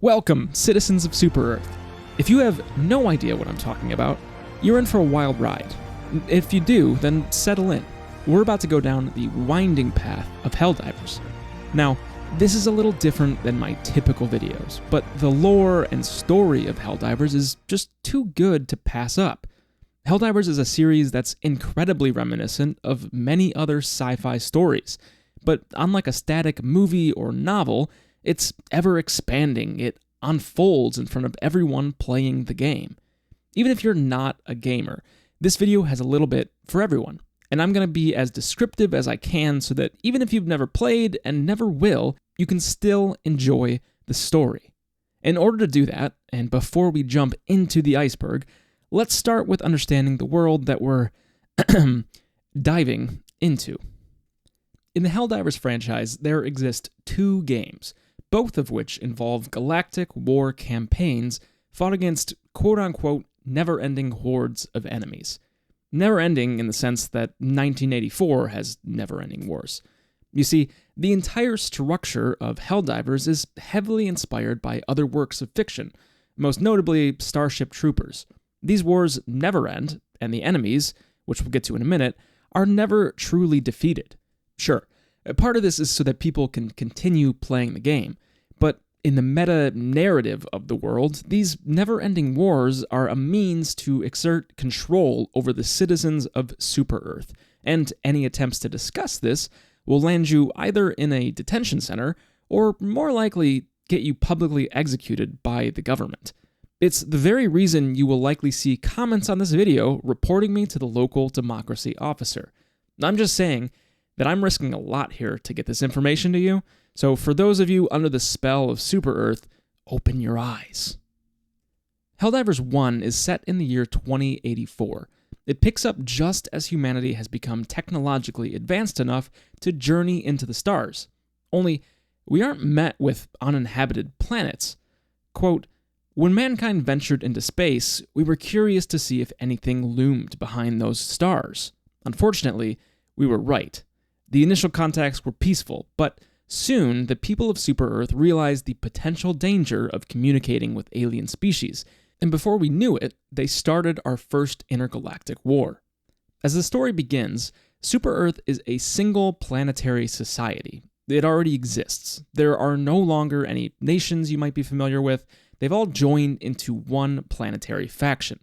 Welcome, citizens of Super Earth. If you have no idea what I'm talking about, you're in for a wild ride. If you do, then settle in. We're about to go down the winding path of Helldivers. Now, this is a little different than my typical videos, but the lore and story of Helldivers is just too good to pass up. Helldivers is a series that's incredibly reminiscent of many other sci-fi stories, but unlike a static movie or novel, it's ever expanding. It unfolds in front of everyone playing the game. Even if you're not a gamer, this video has a little bit for everyone, and I'm going to be as descriptive as I can so that even if you've never played and never will, you can still enjoy the story. In order to do that, and before we jump into the iceberg, let's start with understanding the world that we're diving into. In the Helldivers franchise, there exist two games, both of which involve galactic war campaigns fought against quote-unquote never-ending hordes of enemies. Never-ending in the sense that 1984 has never-ending wars. You see, the entire structure of Helldivers is heavily inspired by other works of fiction, most notably Starship Troopers. These wars never end, and the enemies, which we'll get to in a minute, are never truly defeated. Sure, part of this is so that people can continue playing the game, but in the meta-narrative of the world, these never-ending wars are a means to exert control over the citizens of Super Earth, and any attempts to discuss this will land you either in a detention center, or more likely get you publicly executed by the government. It's the very reason you will likely see comments on this video reporting me to the local democracy officer. I'm just saying that I'm risking a lot here to get this information to you, so for those of you under the spell of Super Earth, open your eyes. Helldivers 1 is set in the year 2084. It picks up just as humanity has become technologically advanced enough to journey into the stars. Only, we aren't met with uninhabited planets. Quote, "When mankind ventured into space, we were curious to see if anything loomed behind those stars. Unfortunately, we were right. The initial contacts were peaceful, but soon the people of Super Earth realized the potential danger of communicating with alien species, and before we knew it, they started our first intergalactic war." As the story begins, Super Earth is a single planetary society. It already exists. There are no longer any nations you might be familiar with. They've all joined into one planetary faction.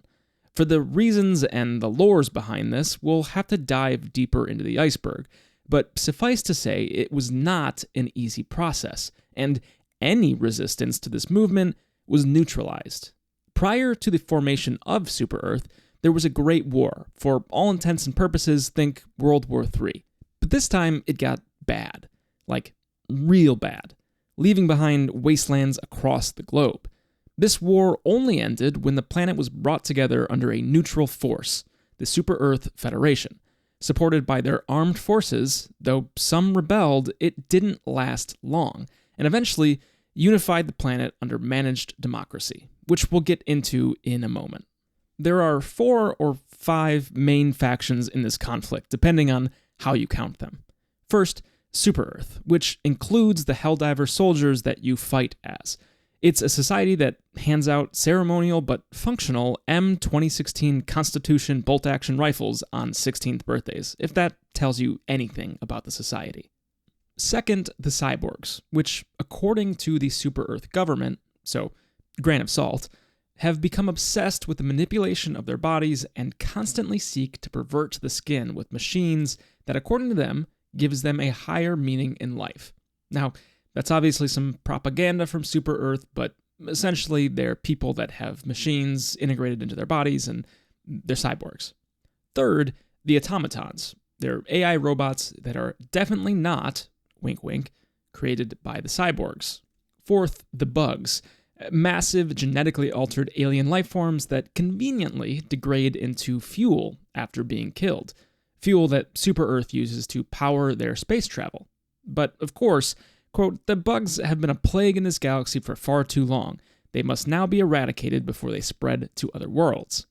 For the reasons and the lores behind this, we'll have to dive deeper into the iceberg, but suffice to say, it was not an easy process, and any resistance to this movement was neutralized. Prior to the formation of Super Earth, there was a great war. For all intents and purposes, think World War III. But this time, it got bad. Like, real bad. Leaving behind wastelands across the globe. This war only ended when the planet was brought together under a neutral force, the Super Earth Federation. Supported by their armed forces, though some rebelled, it didn't last long, and eventually unified the planet under managed democracy, which we'll get into in a moment. There are 4 or 5 main factions in this conflict, depending on how you count them. First, Super Earth, which includes the Helldiver soldiers that you fight as. It's a society that hands out ceremonial but functional M2016 Constitution bolt-action rifles on 16th birthdays, if that tells you anything about the society. Second, the cyborgs, which, according to the Super Earth government, so grain of salt, have become obsessed with the manipulation of their bodies and constantly seek to pervert the skin with machines that, according to them, gives them a higher meaning in life. Now, that's obviously some propaganda from Super Earth, but essentially they're people that have machines integrated into their bodies, and they're cyborgs. Third, the automatons. They're AI robots that are definitely not, wink wink, created by the cyborgs. Fourth, the bugs. Massive genetically altered alien life forms that conveniently degrade into fuel after being killed. Fuel that Super Earth uses to power their space travel. But, of course, quote, "The bugs have been a plague in this galaxy for far too long. They must now be eradicated before they spread to other worlds."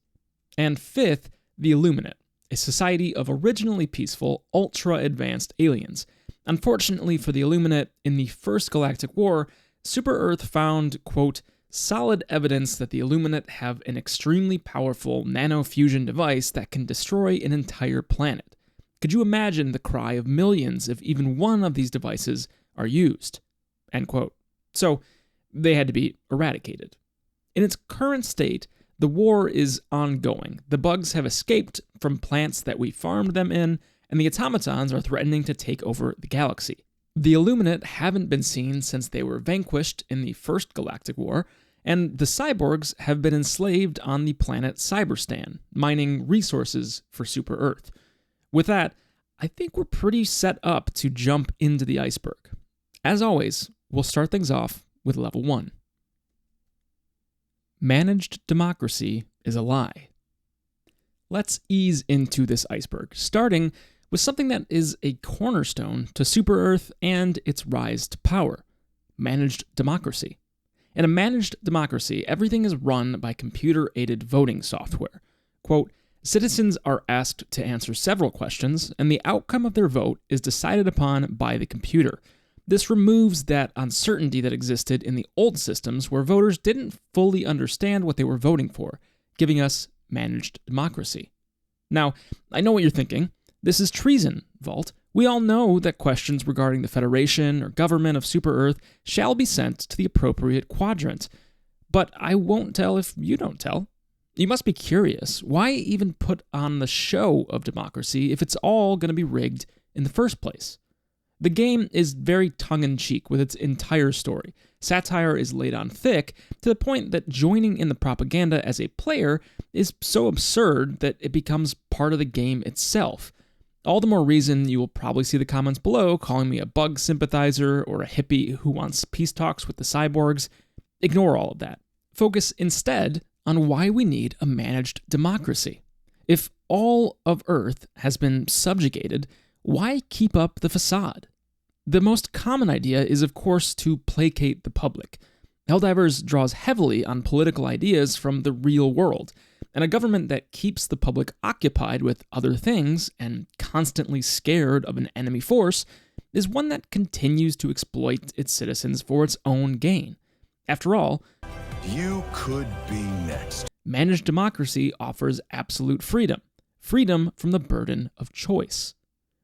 And fifth, the Illuminate, a society of originally peaceful, ultra-advanced aliens. Unfortunately for the Illuminate, in the First Galactic War, Super Earth found, quote, solid evidence that the Illuminate have an extremely powerful nanofusion device that can destroy an entire planet. Could you imagine the cry of millions if even one of these devices are used? End quote. So, they had to be eradicated. In its current state, the war is ongoing. The bugs have escaped from plants that we farmed them in, and the automatons are threatening to take over the galaxy. The Illuminate haven't been seen since they were vanquished in the First Galactic War, and the cyborgs have been enslaved on the planet Cyberstan, mining resources for Super Earth. With that, I think we're pretty set up to jump into the iceberg. As always, we'll start things off with level 1. Managed democracy is a lie. Let's ease into this iceberg, starting with something that is a cornerstone to Super Earth and its rise to power: managed democracy. In a managed democracy, everything is run by computer-aided voting software. Quote, citizens are asked to answer several questions, and the outcome of their vote is decided upon by the computer. This removes that uncertainty that existed in the old systems where voters didn't fully understand what they were voting for, giving us managed democracy. Now, I know what you're thinking. This is treason, Vault. We all know that questions regarding the Federation or government of Super Earth shall be sent to the appropriate quadrant. But I won't tell if you don't tell. You must be curious. Why even put on the show of democracy if it's all going to be rigged in the first place? The game is very tongue-in-cheek with its entire story. Satire is laid on thick to the point that joining in the propaganda as a player is so absurd that it becomes part of the game itself. All the more reason you will probably see the comments below calling me a bug sympathizer or a hippie who wants peace talks with the cyborgs. Ignore all of that. Focus instead on why we need a managed democracy. If all of Earth has been subjugated, why keep up the facade? The most common idea is, of course, to placate the public. Helldivers draws heavily on political ideas from the real world, and a government that keeps the public occupied with other things and constantly scared of an enemy force is one that continues to exploit its citizens for its own gain. After all, you could be next. Managed democracy offers absolute freedom from the burden of choice.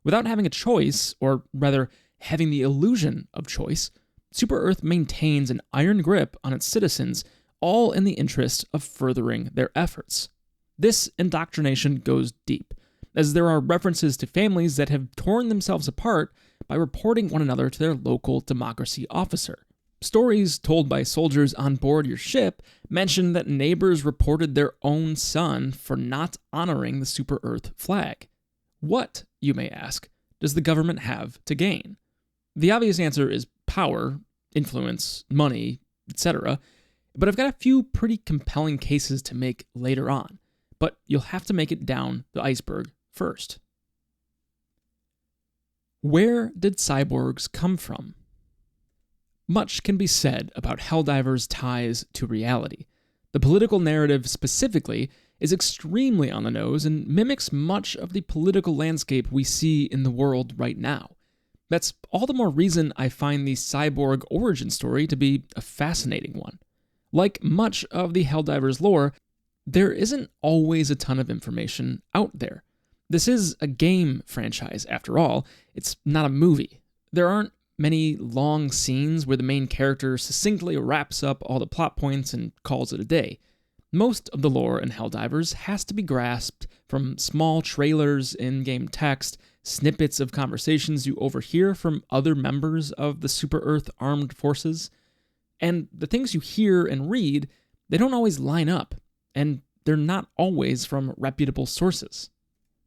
Without having a choice, or rather, having the illusion of choice, Super Earth maintains an iron grip on its citizens, all in the interest of furthering their efforts. This indoctrination goes deep, as there are references to families that have torn themselves apart by reporting one another to their local democracy officer. Stories told by soldiers on board your ship mention that neighbors reported their own son for not honoring the Super Earth flag. What, you may ask, does the government have to gain? The obvious answer is power, influence, money, etc., but I've got a few pretty compelling cases to make later on, but you'll have to make it down the iceberg first. Where did cyborgs come from? Much can be said about Helldivers' ties to reality. The political narrative specifically is extremely on the nose and mimics much of the political landscape we see in the world right now. That's all the more reason I find the cyborg origin story to be a fascinating one. Like much of the Helldivers lore, there isn't always a ton of information out there. This is a game franchise, after all. It's not a movie. There aren't many long scenes where the main character succinctly wraps up all the plot points and calls it a day. Most of the lore in Helldivers has to be grasped from small trailers, in-game text, snippets of conversations you overhear from other members of the Super Earth armed forces. And the things you hear and read, they don't always line up, and they're not always from reputable sources.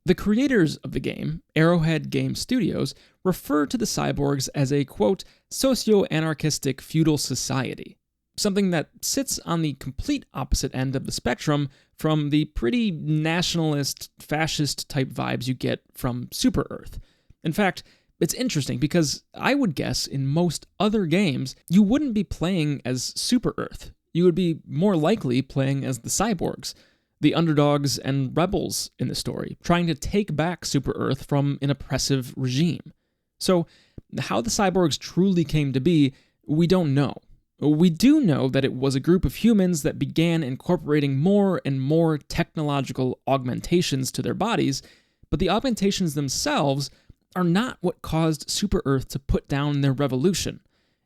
The creators of the game, Arrowhead Game Studios, refer to the cyborgs as a, quote, socio-anarchistic feudal society, something that sits on the complete opposite end of the spectrum from the pretty nationalist, fascist-type vibes you get from Super Earth. In fact, it's interesting because I would guess in most other games, you wouldn't be playing as Super Earth. You would be more likely playing as the cyborgs, the underdogs and rebels in the story, trying to take back Super Earth from an oppressive regime. So, how the cyborgs truly came to be, we don't know. We do know that it was a group of humans that began incorporating more and more technological augmentations to their bodies, but the augmentations themselves are not what caused Super Earth to put down their revolution.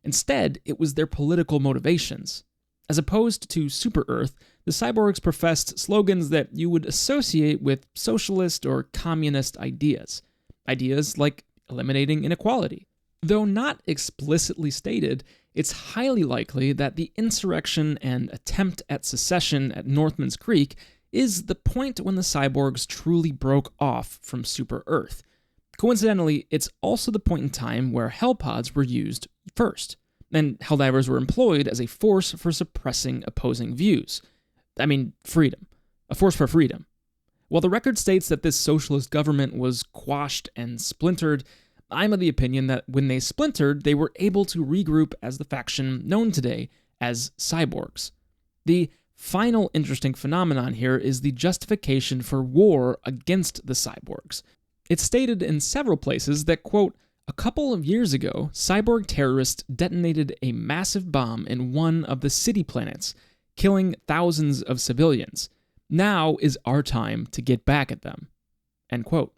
Instead, it was their political motivations. As opposed to Super Earth, the cyborgs professed slogans that you would associate with socialist or communist ideas. Ideas like eliminating inequality. Though not explicitly stated, it's highly likely that the insurrection and attempt at secession at Northman's Creek is the point when the cyborgs truly broke off from Super Earth. Coincidentally, it's also the point in time where Hellpods were used first, and Helldivers were employed as a force for suppressing opposing views. Freedom. A force for freedom. While the record states that this socialist government was quashed and splintered, I'm of the opinion that when they splintered, they were able to regroup as the faction known today as cyborgs. The final interesting phenomenon here is the justification for war against the cyborgs. It's stated in several places that, quote, a couple of years ago, cyborg terrorists detonated a massive bomb in one of the city planets, killing thousands of civilians. Now is our time to get back at them. End quote.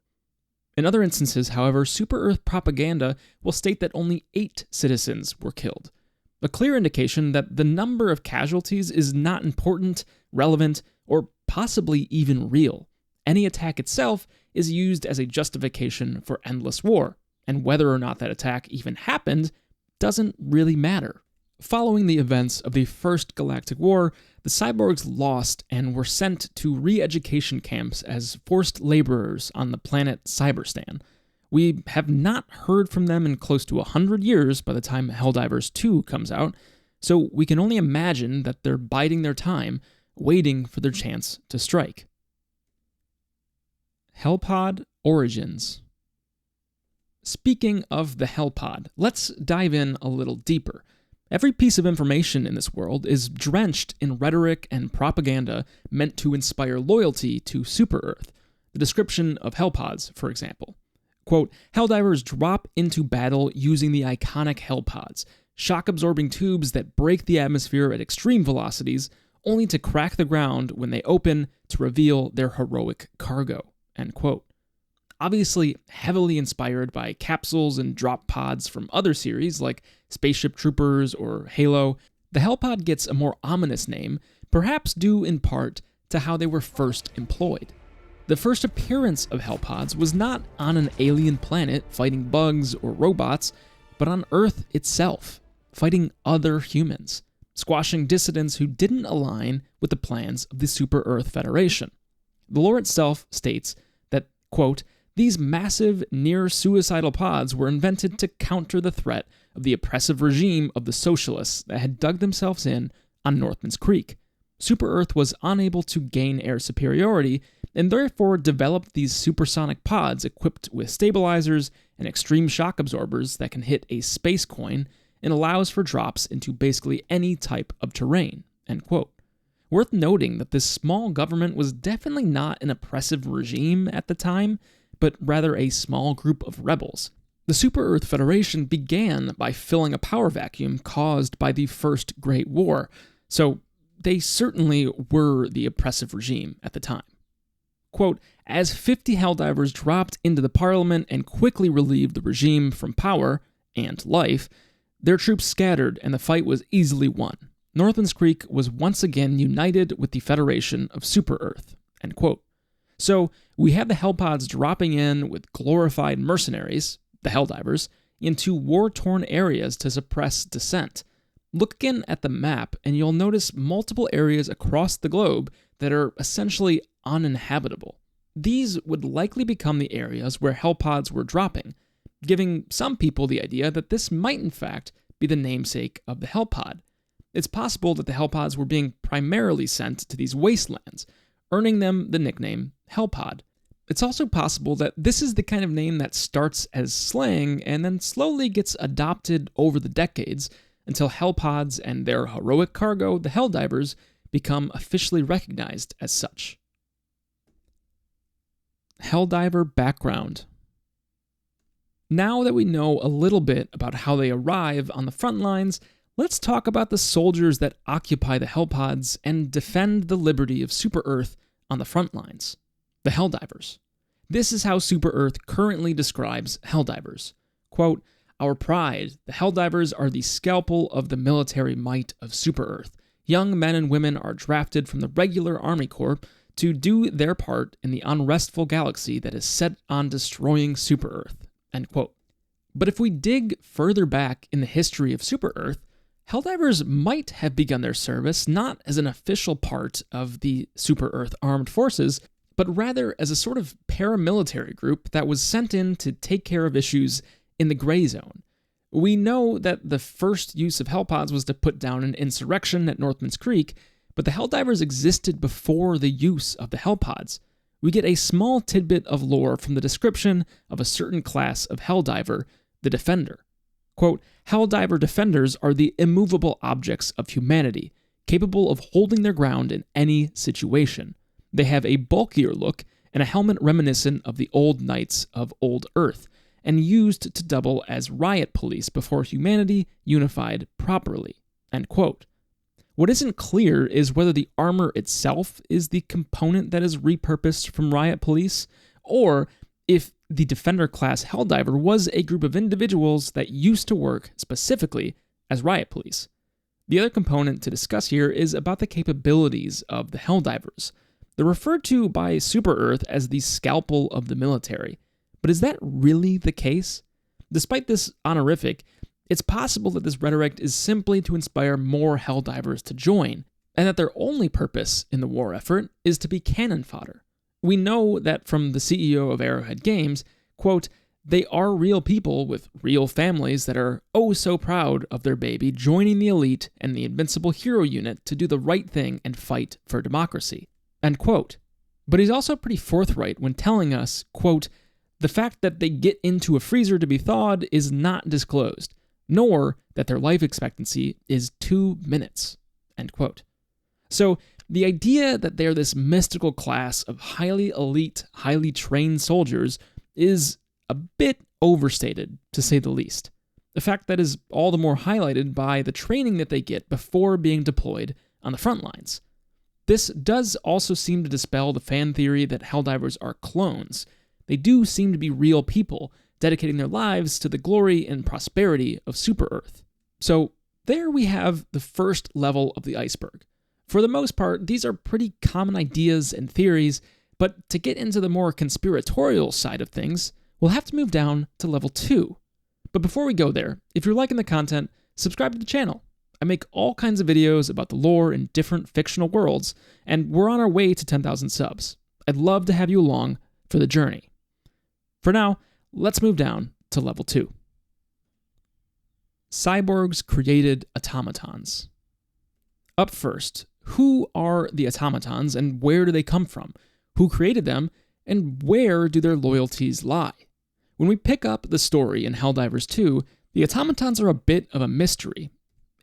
In other instances, however, Super Earth propaganda will state that only 8 citizens were killed. A clear indication that the number of casualties is not important, relevant, or possibly even real. Any attack itself is used as a justification for endless war, and whether or not that attack even happened doesn't really matter. Following the events of the First Galactic War, the cyborgs lost and were sent to re-education camps as forced laborers on the planet Cyberstan. We have not heard from them in close to 100 years by the time Helldivers 2 comes out, so we can only imagine that they're biding their time, waiting for their chance to strike. Hellpod Origins. Speaking of the Hellpod, let's dive in a little deeper. Every piece of information in this world is drenched in rhetoric and propaganda meant to inspire loyalty to Super Earth. The description of Hellpods, for example. Quote, Helldivers drop into battle using the iconic Hellpods, shock-absorbing tubes that break the atmosphere at extreme velocities, only to crack the ground when they open to reveal their heroic cargo. End quote. Obviously heavily inspired by capsules and drop pods from other series like Spaceship Troopers or Halo, the Hellpod gets a more ominous name, perhaps due in part to how they were first employed. The first appearance of Hellpods was not on an alien planet fighting bugs or robots, but on Earth itself, fighting other humans, squashing dissidents who didn't align with the plans of the Super Earth Federation. The lore itself states that, quote, these massive, near-suicidal pods were invented to counter the threat of the oppressive regime of the socialists that had dug themselves in on Northman's Creek. Super Earth was unable to gain air superiority, and therefore developed these supersonic pods equipped with stabilizers and extreme shock absorbers that can hit a space coin and allows for drops into basically any type of terrain. End quote. Worth noting that this small government was definitely not an oppressive regime at the time, but rather a small group of rebels. The Super Earth Federation began by filling a power vacuum caused by the First Great War, so they certainly were the oppressive regime at the time. Quote, as 50 Helldivers dropped into the parliament and quickly relieved the regime from power and life, their troops scattered and the fight was easily won. Northman's Creek was once again united with the Federation of Super Earth. End quote. So, we have the Hellpods dropping in with glorified mercenaries, the Helldivers, into war-torn areas to suppress dissent. Look again at the map, and you'll notice multiple areas across the globe that are essentially uninhabitable. These would likely become the areas where Hellpods were dropping, giving some people the idea that this might in fact be the namesake of the Hellpod. It's possible that the Hellpods were being primarily sent to these wastelands, earning them the nickname Hellpod. It's also possible that this is the kind of name that starts as slang and then slowly gets adopted over the decades until Hellpods and their heroic cargo, the Helldivers, become officially recognized as such. Helldiver background. Now that we know a little bit about how they arrive on the front lines, let's talk about the soldiers that occupy the Hellpods and defend the liberty of Super-Earth on the front lines. The Helldivers. This is how Super-Earth currently describes Helldivers. Quote, "Our pride, the Helldivers are the scalpel of the military might of Super-Earth. Young men and women are drafted from the regular Army Corps to do their part in the unrestful galaxy that is set on destroying Super-Earth." End quote. But if we dig further back in the history of Super-Earth, Helldivers might have begun their service not as an official part of the Super-Earth armed forces, but rather as a sort of paramilitary group that was sent in to take care of issues in the gray zone. We know that the first use of Hellpods was to put down an insurrection at Northman's Creek, but the Helldivers existed before the use of the Hellpods. We get a small tidbit of lore from the description of a certain class of Helldiver, the Defender. Quote, "Helldiver Defenders are the immovable objects of humanity, capable of holding their ground in any situation. They have a bulkier look and a helmet reminiscent of the old knights of Old Earth, and used to double as riot police before humanity unified properly." End quote. What isn't clear is whether the armor itself is the component that is repurposed from riot police, or if the Defender class Helldiver was a group of individuals that used to work specifically as riot police. The other component to discuss here is about the capabilities of the Helldivers. They're referred to by Super-Earth as the scalpel of the military. But is that really the case? Despite this honorific, it's possible that this rhetoric is simply to inspire more Helldivers to join, and that their only purpose in the war effort is to be cannon fodder. We know that from the CEO of Arrowhead Games, quote, "They are real people with real families that are oh so proud of their baby joining the elite and the invincible hero unit to do the right thing and fight for democracy." End quote. But he's also pretty forthright when telling us, quote, "The fact that they get into a freezer to be thawed is not disclosed, nor that their life expectancy is 2 minutes." End quote. So, the idea that they're this mystical class of highly elite, highly trained soldiers is a bit overstated, to say the least. The fact that is all the more highlighted by the training that they get before being deployed on the front lines. This does also seem to dispel the fan theory that Helldivers are clones. They do seem to be real people, dedicating their lives to the glory and prosperity of Super-Earth. So, there we have the first level of the iceberg. For the most part, these are pretty common ideas and theories, but to get into the more conspiratorial side of things, we'll have to move down to level 2. But before we go there, if you're liking the content, subscribe to the channel. I make all kinds of videos about the lore in different fictional worlds, and we're on our way to 10,000 subs. I'd love to have you along for the journey. For now, let's move down to level 2. Cyborgs created automatons. Up first, who are the automatons and where do they come from? Who created them and where do their loyalties lie? When we pick up the story in Helldivers 2, the automatons are a bit of a mystery.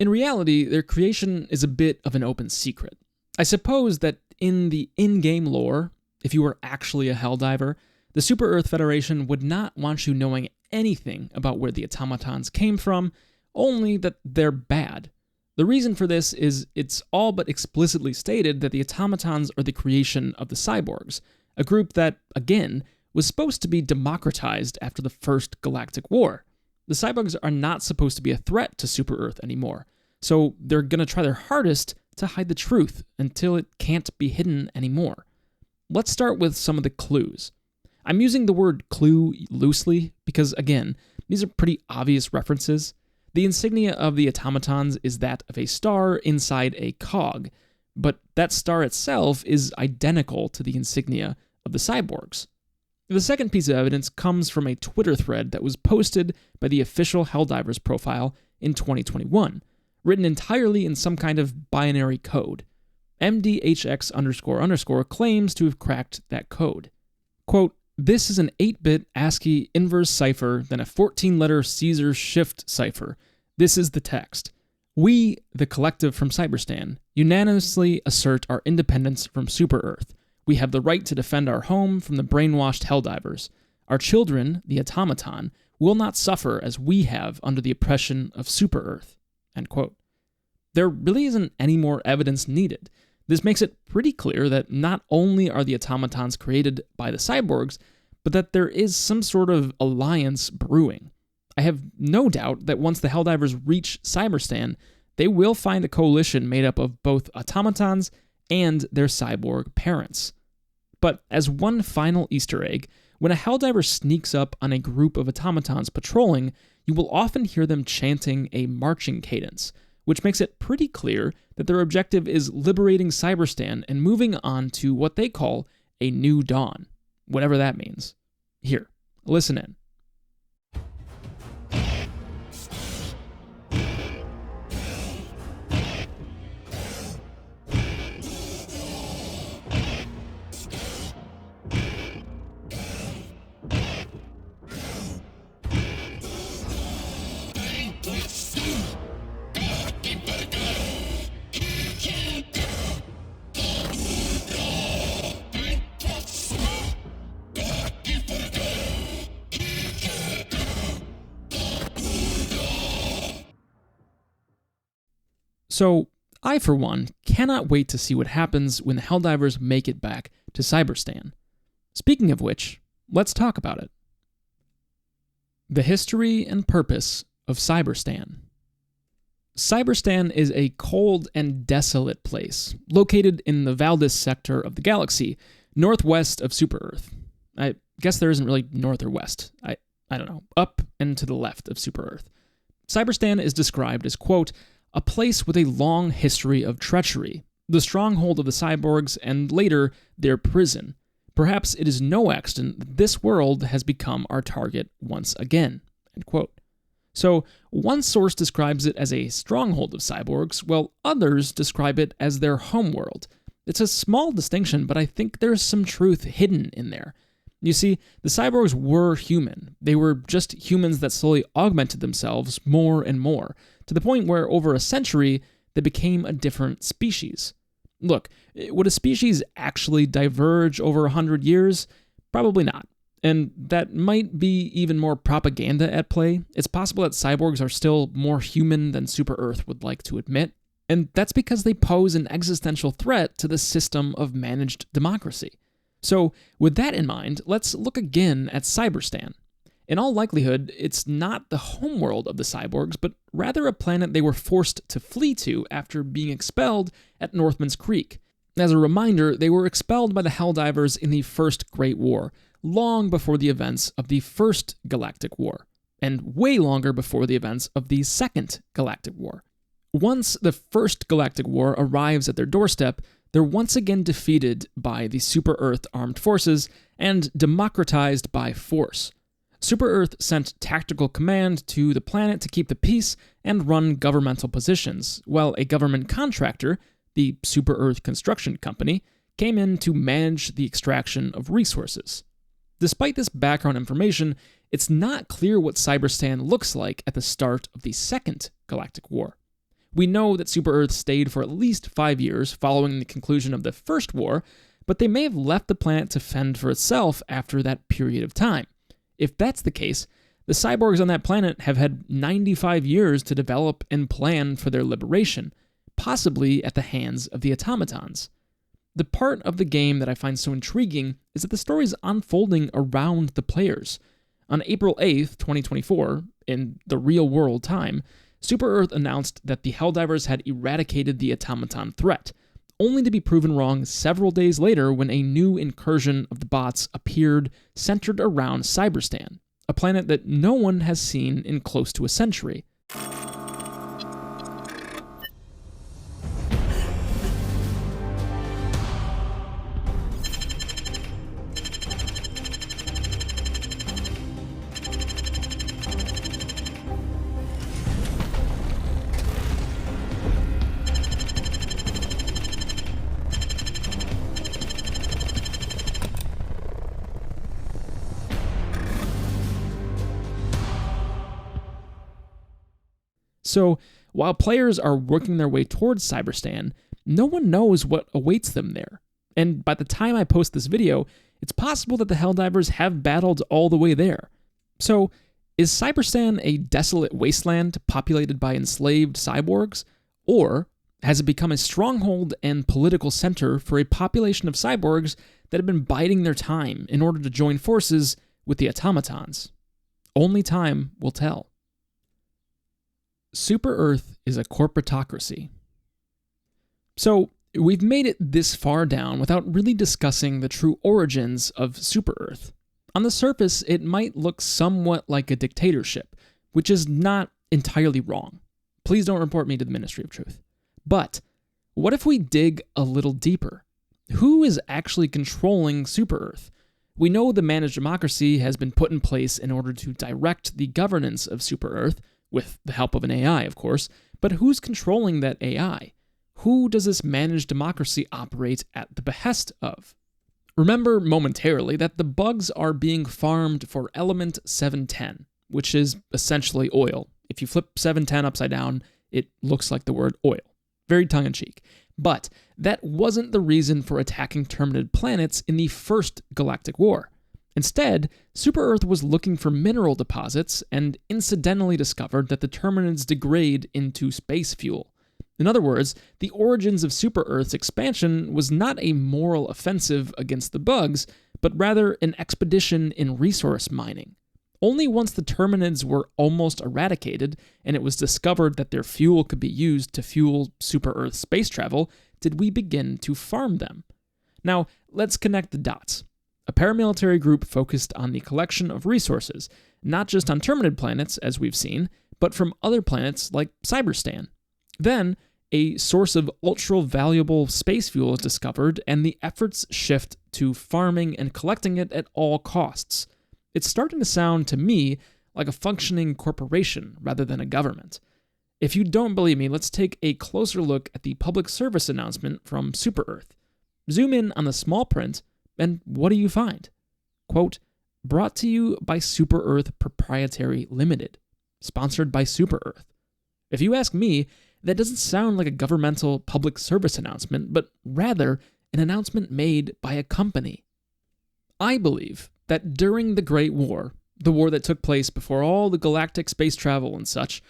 In reality, their creation is a bit of an open secret. I suppose that in the in-game lore, if you were actually a Helldiver, the Super-Earth Federation would not want you knowing anything about where the automatons came from, only that they're bad. The reason for this is it's all but explicitly stated that the automatons are the creation of the cyborgs, a group that, again, was supposed to be democratized after the First Galactic War. The cyborgs are not supposed to be a threat to Super-Earth anymore, so they're going to try their hardest to hide the truth until it can't be hidden anymore. Let's start with some of the clues. I'm using the word clue loosely because, again, these are pretty obvious references. The insignia of the automatons is that of a star inside a cog, but that star itself is identical to the insignia of the cyborgs. The second piece of evidence comes from a Twitter thread that was posted by the official Helldivers profile in 2021, written entirely in some kind of binary code. MDHX__ claims to have cracked that code. Quote, "This is an 8-bit ASCII inverse cipher, then a 14-letter Caesar shift cipher. This is the text. We, the collective from Cyberstan, unanimously assert our independence from Super-Earth. We have the right to defend our home from the brainwashed Helldivers. Our children, the automaton, will not suffer as we have under the oppression of Super-Earth." End quote. there really isn't any more evidence needed. This makes it pretty clear that not only are the automatons created by the cyborgs, but that there is some sort of alliance brewing. I have no doubt that once the Helldivers reach Cyberstan, they will find a coalition made up of both automatons and their cyborg parents. But as one final Easter egg, when a Helldiver sneaks up on a group of automatons patrolling, you will often hear them chanting a marching cadence, which makes it pretty clear that their objective is liberating Cyberstan and moving on to what they call a new dawn, whatever that means. Here, listen in. So, I, for one, cannot wait to see what happens when the Helldivers make it back to Cyberstan. Speaking of which, let's talk about it. The history and purpose of Cyberstan. Cyberstan is a cold and desolate place, located in the Valdis sector of the galaxy, northwest of Super-Earth. I guess there isn't really north or west. I don't know, up and to the left of Super-Earth. Cyberstan is described as, quote, a place with a long history of treachery, the stronghold of the cyborgs, and later, their prison. Perhaps it is no accident that this world has become our target once again, end quote. So, one source describes it as a stronghold of cyborgs, while others describe it as their homeworld. It's a small distinction, but I think there's some truth hidden in there. You see, the cyborgs were human. They were just humans that slowly augmented themselves more and more, to the point where over a century, they became a different species. Look, would a species actually diverge over 100 years? Probably not. And that might be even more propaganda at play. It's possible that cyborgs are still more human than Super-Earth would like to admit. And that's because they pose an existential threat to the system of managed democracy. So, with that in mind, let's look again at Cyberstan. In all likelihood, it's not the homeworld of the cyborgs, but rather a planet they were forced to flee to after being expelled at Northman's Creek. As a reminder, they were expelled by the Helldivers in the First Great War, long before the events of the First Galactic War, and way longer before the events of the Second Galactic War. Once the First Galactic War arrives at their doorstep, they're once again defeated by the Super-Earth armed forces and democratized by force. Super-Earth sent tactical command to the planet to keep the peace and run governmental positions, while a government contractor, the Super-Earth Construction Company, came in to manage the extraction of resources. Despite this background information, it's not clear what Cyberstan looks like at the start of the Second Galactic War. We know that Super-Earth stayed for at least 5 years following the conclusion of the First War, but they may have left the planet to fend for itself after that period of time. If that's the case, the cyborgs on that planet have had 95 years to develop and plan for their liberation, possibly at the hands of the automatons. The part of the game that I find so intriguing is that the story is unfolding around the players. On April 8th, 2024, in the real-world time, Super-Earth announced that the Helldivers had eradicated the automaton threat, only to be proven wrong several days later when a new incursion of the bots appeared centered around Cyberstan, a planet that no one has seen in close to a century. So, while players are working their way towards Cyberstan, no one knows what awaits them there. And by the time I post this video, it's possible that the Helldivers have battled all the way there. So, is Cyberstan a desolate wasteland populated by enslaved cyborgs? Or has it become a stronghold and political center for a population of cyborgs that have been biding their time in order to join forces with the automatons? Only time will tell. Super Earth is a corporatocracy. So, we've made it this far down without really discussing the true origins of Super Earth. On the surface, it might look somewhat like a dictatorship, which is not entirely wrong. Please don't report me to the Ministry of Truth. But what if we dig a little deeper? Who is actually controlling Super Earth? We know the managed democracy has been put in place in order to direct the governance of Super Earth, with the help of an AI, of course, but who's controlling that AI? Who does this managed democracy operate at the behest of? Remember momentarily that the bugs are being farmed for element 710, which is essentially oil. If you flip 710 upside down, it looks like the word oil. Very tongue-in-cheek. But that wasn't the reason for attacking Terminid planets in the first galactic war. Instead, Super Earth was looking for mineral deposits and incidentally discovered that the Terminids degrade into space fuel. In other words, the origins of Super Earth's expansion was not a moral offensive against the bugs, but rather an expedition in resource mining. Only once the Terminids were almost eradicated, and it was discovered that their fuel could be used to fuel Super Earth space travel, did we begin to farm them. Now, let's connect the dots. A paramilitary group focused on the collection of resources, not just on Terminid planets, as we've seen, but from other planets like Cyberstan. Then, a source of ultra-valuable space fuel is discovered, and the efforts shift to farming and collecting it at all costs. It's starting to sound to me like a functioning corporation rather than a government. If you don't believe me, let's take a closer look at the public service announcement from Super Earth. Zoom in on the small print, and what do you find? Quote, brought to you by Super Earth Proprietary Limited, sponsored by Super Earth. If you ask me, that doesn't sound like a governmental public service announcement, but rather an announcement made by a company. I believe that during the Great War, the war that took place before all the galactic space travel and such,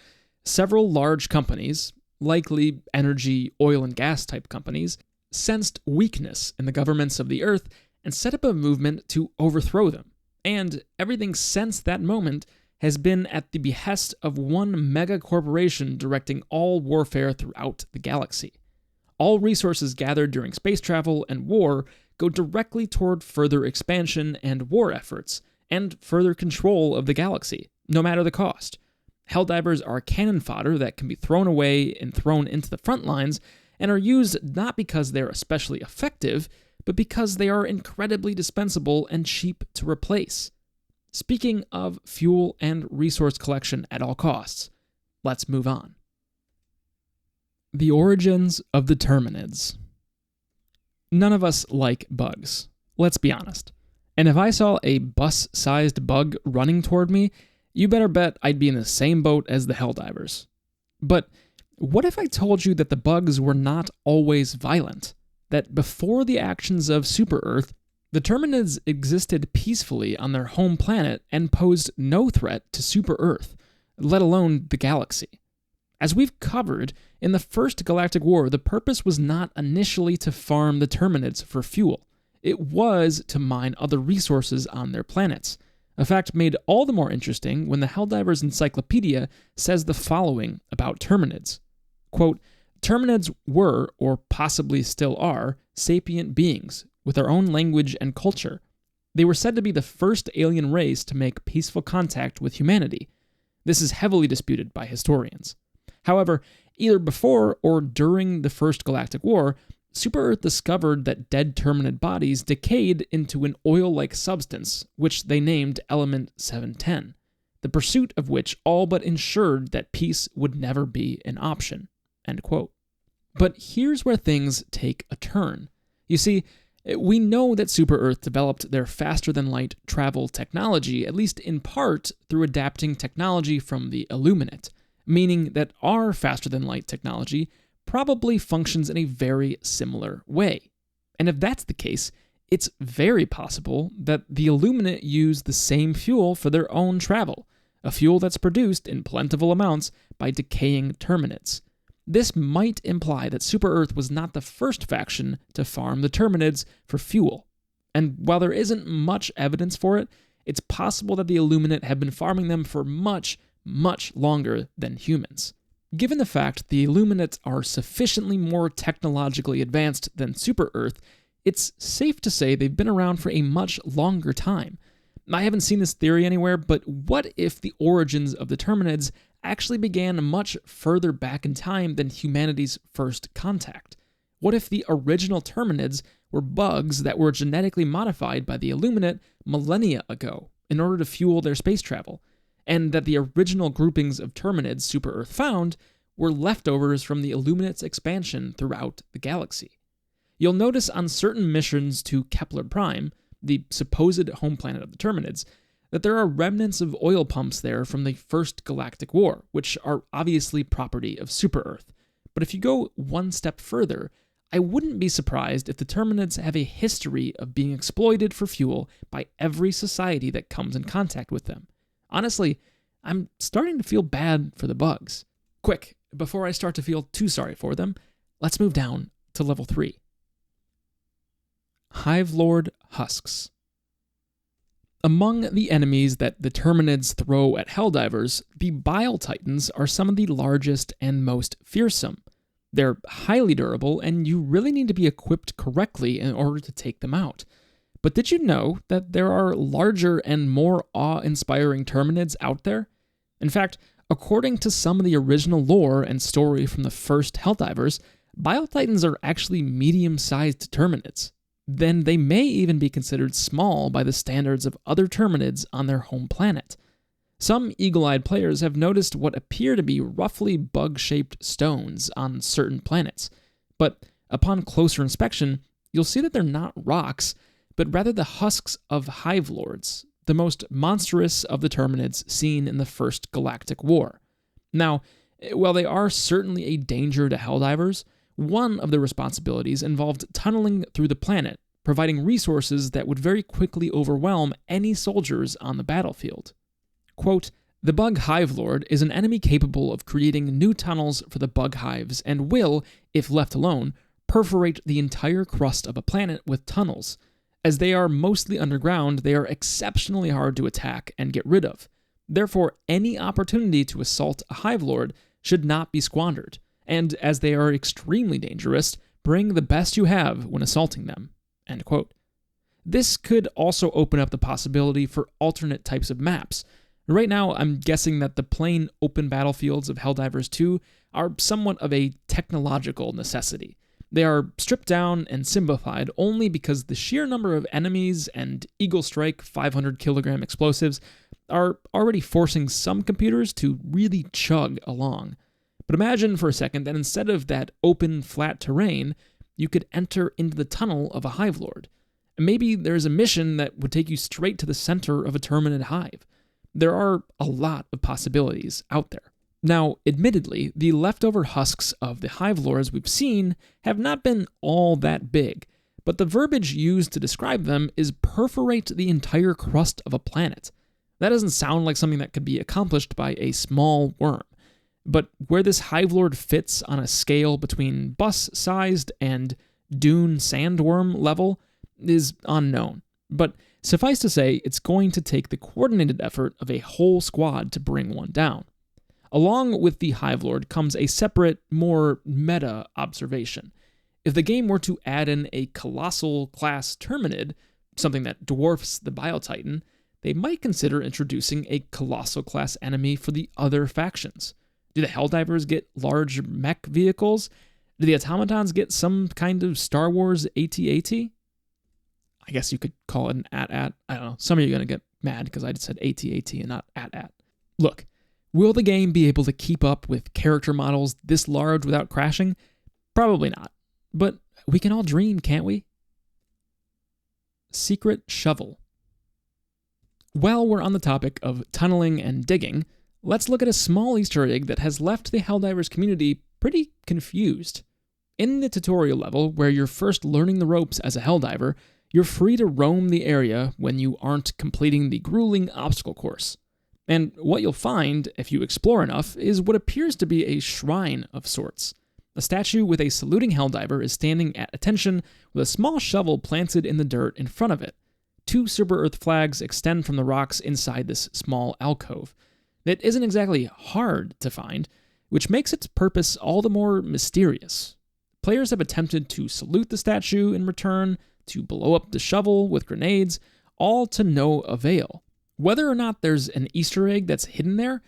several large companies, likely energy, oil, and gas type companies, sensed weakness in the governments of the Earth and set up a movement to overthrow them. And everything since that moment has been at the behest of one mega corporation directing all warfare throughout the galaxy. All resources gathered during space travel and war go directly toward further expansion and war efforts, and further control of the galaxy, no matter the cost. Helldivers are cannon fodder that can be thrown away and thrown into the front lines, and are used not because they're especially effective, but because they are incredibly dispensable and cheap to replace. Speaking of fuel and resource collection at all costs, let's move on. The origins of the Terminids. None of us like bugs, let's be honest. And if I saw a bus-sized bug running toward me, you better bet I'd be in the same boat as the Helldivers. But what if I told you that the bugs were not always violent? That before the actions of Super Earth, the Terminids existed peacefully on their home planet and posed no threat to Super Earth, let alone the galaxy. As we've covered, in the First Galactic War, the purpose was not initially to farm the Terminids for fuel. It was to mine other resources on their planets. A fact made all the more interesting when the Helldivers Encyclopedia says the following about Terminids. Quote, Terminids were, or possibly still are, sapient beings with their own language and culture. They were said to be the first alien race to make peaceful contact with humanity. This is heavily disputed by historians. However, either before or during the First Galactic War, Super Earth discovered that dead Terminid bodies decayed into an oil-like substance, which they named Element 710, the pursuit of which all but ensured that peace would never be an option. End quote. But here's where things take a turn. You see, we know that Super Earth developed their faster-than-light travel technology, at least in part through adapting technology from the Illuminate, meaning that our faster-than-light technology probably functions in a very similar way. And if that's the case, it's very possible that the Illuminate use the same fuel for their own travel, a fuel that's produced in plentiful amounts by decaying Terminids. This might imply that Super Earth was not the first faction to farm the Terminids for fuel. And while there isn't much evidence for it, it's possible that the Illuminate have been farming them for much, much longer than humans. Given the fact the Illuminates are sufficiently more technologically advanced than Super Earth, it's safe to say they've been around for a much longer time. I haven't seen this theory anywhere, but what if the origins of the Terminids actually began much further back in time than humanity's first contact? What if the original Terminids were bugs that were genetically modified by the Illuminate millennia ago in order to fuel their space travel, and that the original groupings of Terminids Super Earth found were leftovers from the Illuminate's expansion throughout the galaxy? You'll notice on certain missions to Kepler Prime, the supposed home planet of the Terminids, that there are remnants of oil pumps there from the First Galactic War, which are obviously property of Super Earth. But if you go one step further, I wouldn't be surprised if the Terminids have a history of being exploited for fuel by every society that comes in contact with them. Honestly, I'm starting to feel bad for the bugs. Quick, before I start to feel too sorry for them, let's move down to level 3. Hive Lord Husks. Among the enemies that the Terminids throw at Helldivers, the Bile Titans are some of the largest and most fearsome. They're highly durable, and you really need to be equipped correctly in order to take them out. But did you know that there are larger and more awe-inspiring Terminids out there? In fact, according to some of the original lore and story from the first Helldivers, Bile Titans are actually medium-sized Terminids. Then they may even be considered small by the standards of other Terminids on their home planet. Some eagle-eyed players have noticed what appear to be roughly bug-shaped stones on certain planets, but upon closer inspection, you'll see that they're not rocks, but rather the husks of Hive Lords, the most monstrous of the Terminids seen in the First Galactic War. Now, while they are certainly a danger to Helldivers, one of their responsibilities involved tunneling through the planet, providing resources that would very quickly overwhelm any soldiers on the battlefield. Quote, "The Bug Hive Lord is an enemy capable of creating new tunnels for the bug hives and will, if left alone, perforate the entire crust of a planet with tunnels. As they are mostly underground, they are exceptionally hard to attack and get rid of. Therefore, any opportunity to assault a Hive Lord should not be squandered. And as they are extremely dangerous, bring the best you have when assaulting them." End quote. This could also open up the possibility for alternate types of maps. Right now, I'm guessing that the plain open battlefields of Helldivers 2 are somewhat of a technological necessity. They are stripped down and simplified only because the sheer number of enemies and Eagle Strike 500 kilogram explosives are already forcing some computers to really chug along. But imagine for a second that instead of that open, flat terrain, you could enter into the tunnel of a Hive Lord. And maybe there's a mission that would take you straight to the center of a Terminid hive. There are a lot of possibilities out there. Now, admittedly, the leftover husks of the Hive Lords we've seen have not been all that big, but the verbiage used to describe them is perforate the entire crust of a planet. That doesn't sound like something that could be accomplished by a small worm. But where this Hive Lord fits on a scale between bus-sized and dune sandworm level is unknown. But suffice to say, it's going to take the coordinated effort of a whole squad to bring one down. Along with the Hive Lord comes a separate, more meta observation. If the game were to add in a colossal class Terminid, something that dwarfs the Bile Titan, they might consider introducing a colossal class enemy for the other factions. Do the Helldivers get large mech vehicles? Do the automatons get some kind of Star Wars AT-AT? I guess you could call it an AT-AT. I don't know. Some of you are going to get mad because I just said AT-AT and not AT-AT. Look, will the game be able to keep up with character models this large without crashing? Probably not. But we can all dream, can't we? Secret Shovel. While we're on the topic of tunneling and digging, let's look at a small Easter egg that has left the Helldivers community pretty confused. In the tutorial level, where you're first learning the ropes as a Helldiver, you're free to roam the area when you aren't completing the grueling obstacle course. And what you'll find, if you explore enough, is what appears to be a shrine of sorts. A statue with a saluting Helldiver is standing at attention with a small shovel planted in the dirt in front of it. 2 Super Earth flags extend from the rocks inside this small alcove. It isn't exactly hard to find, which makes its purpose all the more mysterious. Players have attempted to salute the statue in return, to blow up the shovel with grenades, all to no avail. Whether or not there's an Easter egg that's hidden there,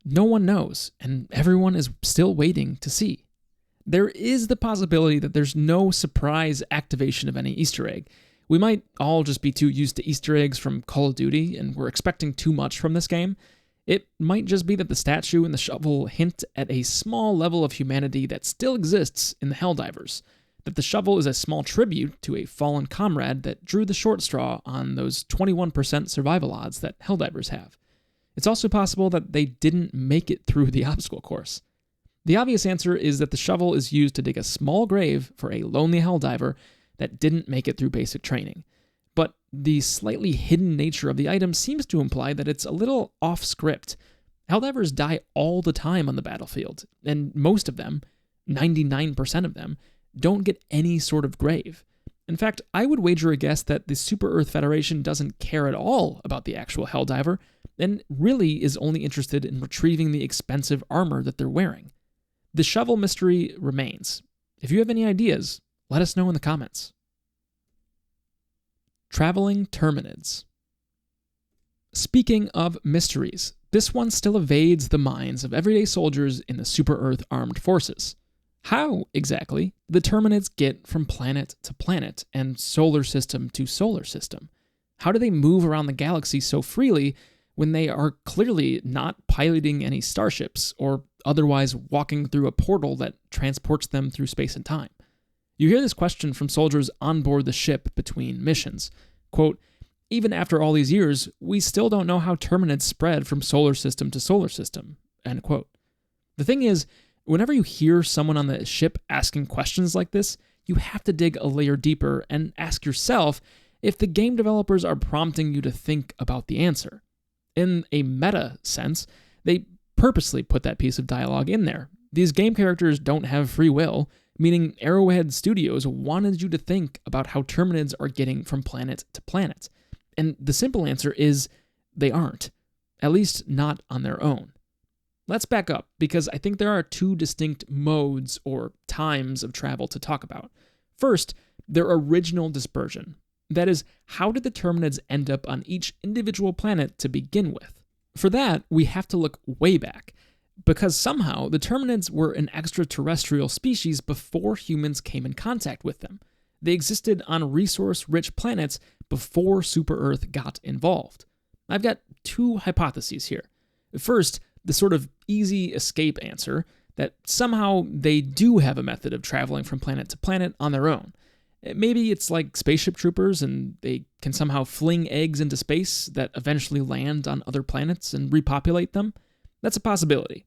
no one knows, and everyone is still waiting to see. There is the possibility that there's no surprise activation of any Easter egg. We might all just be too used to Easter eggs from Call of Duty, and we're expecting too much from this game. It might just be that the statue and the shovel hint at a small level of humanity that still exists in the Helldivers, that the shovel is a small tribute to a fallen comrade that drew the short straw on those 21% survival odds that Helldivers have. It's also possible that they didn't make it through the obstacle course. The obvious answer is that the shovel is used to dig a small grave for a lonely Helldiver that didn't make it through basic training. But the slightly hidden nature of the item seems to imply that it's a little off-script. Helldivers die all the time on the battlefield, and most of them, 99% of them, don't get any sort of grave. In fact, I would wager a guess that the Super Earth Federation doesn't care at all about the actual Helldiver, and really is only interested in retrieving the expensive armor that they're wearing. The shovel mystery remains. If you have any ideas, let us know in the comments. Traveling Terminids. Speaking of mysteries, this one still evades the minds of everyday soldiers in the Super Earth Armed Forces. How, exactly, the Terminids get from planet to planet and solar system to solar system? How do they move around the galaxy so freely when they are clearly not piloting any starships or otherwise walking through a portal that transports them through space and time? You hear this question from soldiers on board the ship between missions. Quote, "Even after all these years, we still don't know how Terminids spread from solar system to solar system." End quote. The thing is, whenever you hear someone on the ship asking questions like this, you have to dig a layer deeper and ask yourself if the game developers are prompting you to think about the answer. In a meta sense, they purposely put that piece of dialogue in there. These game characters don't have free will, meaning Arrowhead Studios wanted you to think about how Terminids are getting from planet to planet. And the simple answer is they aren't, at least not on their own. Let's back up, because I think there are 2 distinct modes or times of travel to talk about. First, their original dispersion. That is, how did the Terminids end up on each individual planet to begin with? For that, we have to look way back, because somehow the Terminids were an extraterrestrial species before humans came in contact with them. They existed on resource-rich planets before Super Earth got involved. I've got 2 hypotheses here. First, the sort of easy escape answer, that somehow they do have a method of traveling from planet to planet on their own. Maybe it's like spaceship troopers and they can somehow fling eggs into space that eventually land on other planets and repopulate them. That's a possibility.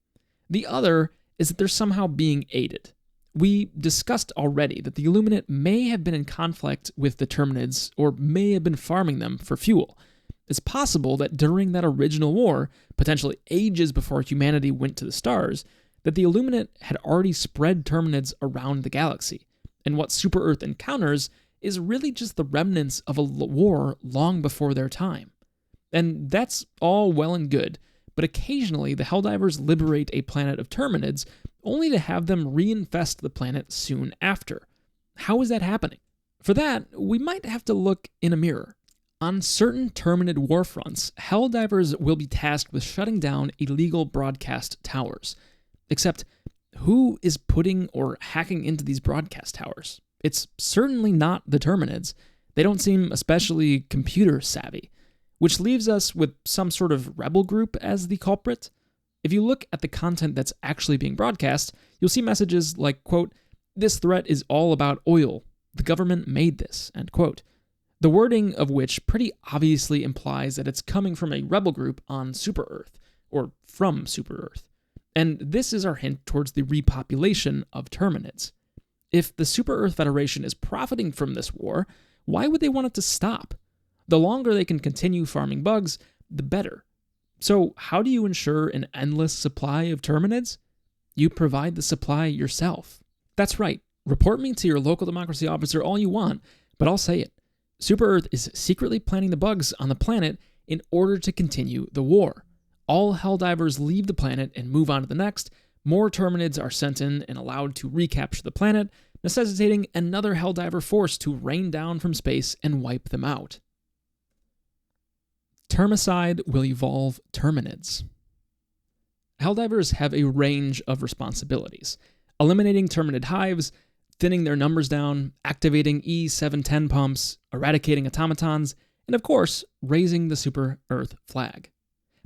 The other is that they're somehow being aided. We discussed already that the Illuminate may have been in conflict with the Terminids or may have been farming them for fuel. It's possible that during that original war, potentially ages before humanity went to the stars, that the Illuminate had already spread Terminids around the galaxy. And what Super Earth encounters is really just the remnants of a war long before their time. And that's all well and good, but occasionally the Helldivers liberate a planet of Terminids only to have them reinfest the planet soon after. How is that happening? For that, we might have to look in a mirror. On certain Terminid warfronts, Helldivers will be tasked with shutting down illegal broadcast towers. Except, who is putting or hacking into these broadcast towers? It's certainly not the Terminids. They don't seem especially computer savvy, which leaves us with some sort of rebel group as the culprit. If you look at the content that's actually being broadcast, you'll see messages like, quote, "This threat is all about oil. The government made this," end quote. The wording of which pretty obviously implies that it's coming from a rebel group on Super Earth, or from Super Earth. And this is our hint towards the repopulation of Terminids. If the Super Earth Federation is profiting from this war, why would they want it to stop? The longer they can continue farming bugs, the better. So how do you ensure an endless supply of Terminids? You provide the supply yourself. That's right. Report me to your local democracy officer all you want, but I'll say it. Super Earth is secretly planting the bugs on the planet in order to continue the war. All Helldivers leave the planet and move on to the next. More Terminids are sent in and allowed to recapture the planet, necessitating another Helldiver force to rain down from space and wipe them out. Termicide will evolve Terminids. Helldivers have a range of responsibilities: eliminating Terminid hives, thinning their numbers down, activating E710 pumps, eradicating automatons, and of course, raising the Super Earth flag.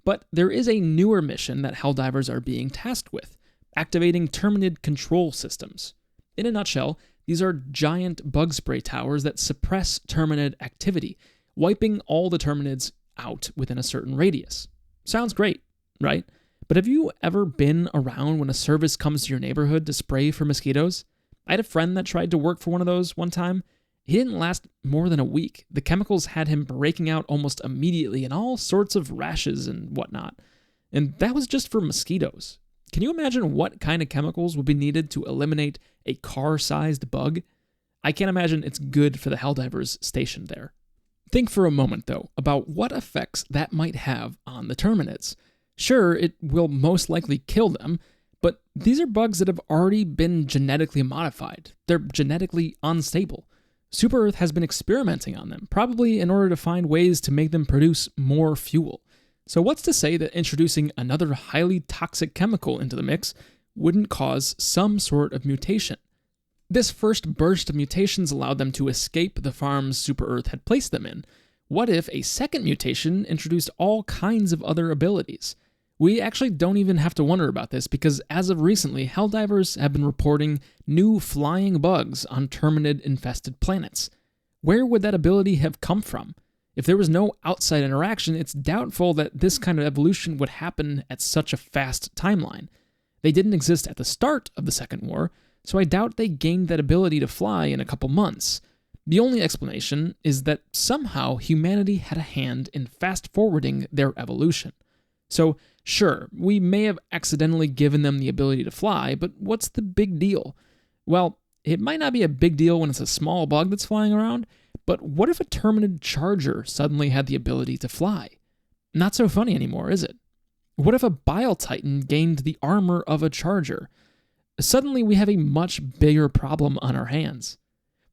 But there is a newer mission that Helldivers are being tasked with: activating Terminid control systems. In a nutshell, these are giant bug spray towers that suppress Terminid activity, wiping all the Terminids out within a certain radius. Sounds great, right? But have you ever been around when a service comes to your neighborhood to spray for mosquitoes? I had a friend that tried to work for one of those one time. He didn't last more than a week. The chemicals had him breaking out almost immediately and all sorts of rashes and whatnot. And that was just for mosquitoes. Can you imagine what kind of chemicals would be needed to eliminate a car-sized bug? I can't imagine it's good for the Helldivers stationed there. Think for a moment, though, about what effects that might have on the Terminids. Sure, it will most likely kill them, but these are bugs that have already been genetically modified. They're genetically unstable. Super Earth has been experimenting on them, probably in order to find ways to make them produce more fuel. So what's to say that introducing another highly toxic chemical into the mix wouldn't cause some sort of mutation? This first burst of mutations allowed them to escape the farms Super Earth had placed them in. What if a second mutation introduced all kinds of other abilities? We actually don't even have to wonder about this because as of recently, Helldivers have been reporting new flying bugs on Terminid-infested planets. Where would that ability have come from? If there was no outside interaction, it's doubtful that this kind of evolution would happen at such a fast timeline. They didn't exist at the start of the Second War, so I doubt they gained that ability to fly in a couple months. The only explanation is that somehow humanity had a hand in fast-forwarding their evolution. So, sure, we may have accidentally given them the ability to fly, but what's the big deal? Well, it might not be a big deal when it's a small bug that's flying around, but what if a Terminid charger suddenly had the ability to fly? Not so funny anymore, is it? What if a Bile Titan gained the armor of a charger? Suddenly we have a much bigger problem on our hands.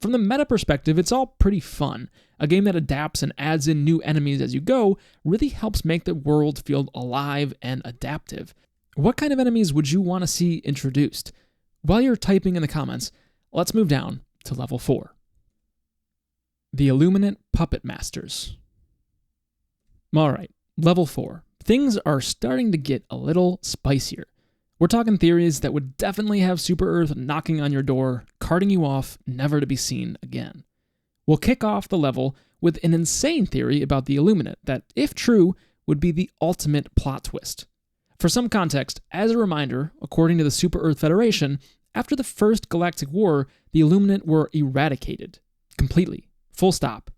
From the meta perspective, it's all pretty fun. A game that adapts and adds in new enemies as you go really helps make the world feel alive and adaptive. What kind of enemies would you want to see introduced? While you're typing in the comments, let's move down to level 4. The Illuminate Puppet Masters. Alright, level 4. Things are starting to get a little spicier. We're talking theories that would definitely have Super Earth knocking on your door, carting you off, never to be seen again. We'll kick off the level with an insane theory about the Illuminate that, if true, would be the ultimate plot twist. For some context, as a reminder, according to the Super Earth Federation, after the First Galactic War, the Illuminate were eradicated. Completely. Full stop.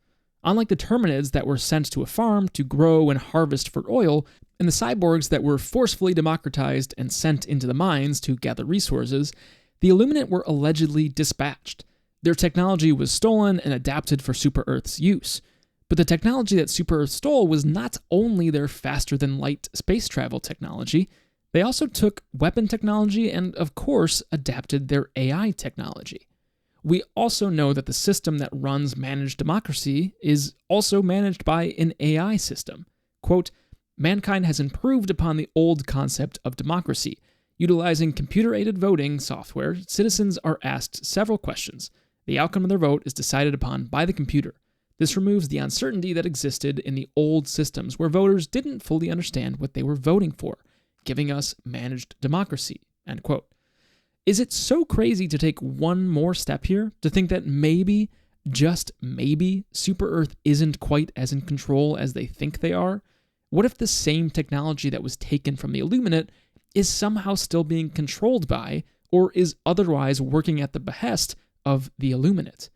Unlike the Terminids that were sent to a farm to grow and harvest for oil, and the cyborgs that were forcefully democratized and sent into the mines to gather resources, the Illuminate were allegedly dispatched. Their technology was stolen and adapted for Super Earth's use. But the technology that Super Earth stole was not only their faster-than-light space travel technology, they also took weapon technology and, of course, adapted their AI technology. We also know that the system that runs managed democracy is also managed by an AI system. Quote, mankind has improved upon the old concept of democracy. Utilizing computer-aided voting software, citizens are asked several questions. The outcome of their vote is decided upon by the computer. This removes the uncertainty that existed in the old systems where voters didn't fully understand what they were voting for, giving us managed democracy, end quote. Is it so crazy to take one more step here, to think that maybe, just maybe, Super Earth isn't quite as in control as they think they are? What if the same technology that was taken from the Illuminate is somehow still being controlled by, or is otherwise working at the behest of the Illuminate?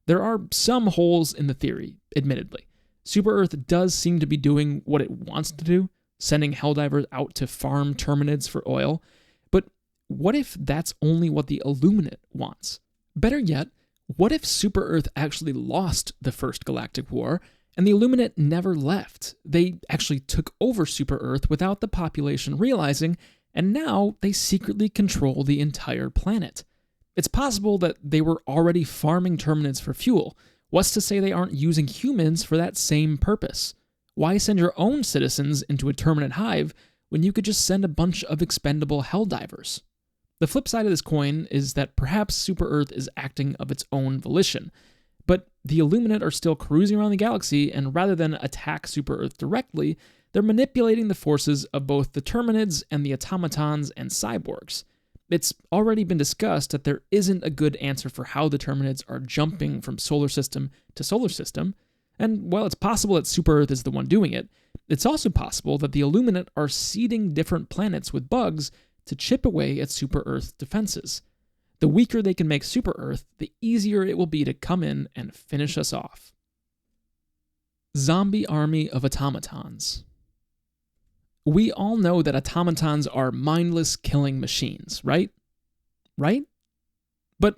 There are some holes in the theory, admittedly. Super Earth does seem to be doing what it wants to do, sending Helldivers out to farm Terminids for oil. But what if that's only what the Illuminate wants? Better yet, what if Super Earth actually lost the First Galactic War, and the Illuminate never left? They actually took over Super Earth without the population realizing, and now they secretly control the entire planet. It's possible that they were already farming Terminids for fuel. What's to say they aren't using humans for that same purpose? Why send your own citizens into a Terminid hive when you could just send a bunch of expendable Helldivers? The flip side of this coin is that perhaps Super Earth is acting of its own volition, but the Illuminate are still cruising around the galaxy, and rather than attack Super Earth directly, they're manipulating the forces of both the Terminids and the automatons and cyborgs. It's already been discussed that there isn't a good answer for how the Terminids are jumping from solar system to solar system, and while it's possible that Super Earth is the one doing it, it's also possible that the Illuminate are seeding different planets with bugs to chip away at Super Earth's defenses. The weaker they can make Super Earth, the easier it will be to come in and finish us off. Zombie army of automatons. We all know that automatons are mindless killing machines, right? Right? But